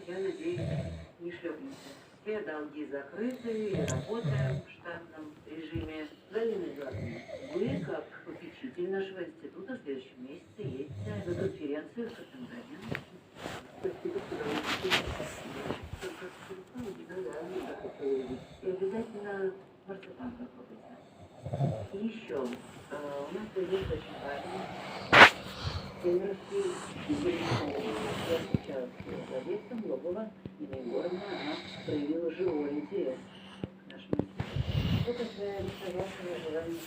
я надеюсь, не шлепнемся. Все долги закрыты, и работаем в штатном режиме. Галина Эдуардовна, вы, как попечитель нашего института, в следующем месяце едете на конференцию в Копенгаген. Спасибо, что и обязательно марципан попробуйте. И еще, у нас появился очень важный тренерский. Я встречалась с владельцем Лобова, Нина Егоровна, она проявила живой интерес к нашему институту. Что касается вашего желания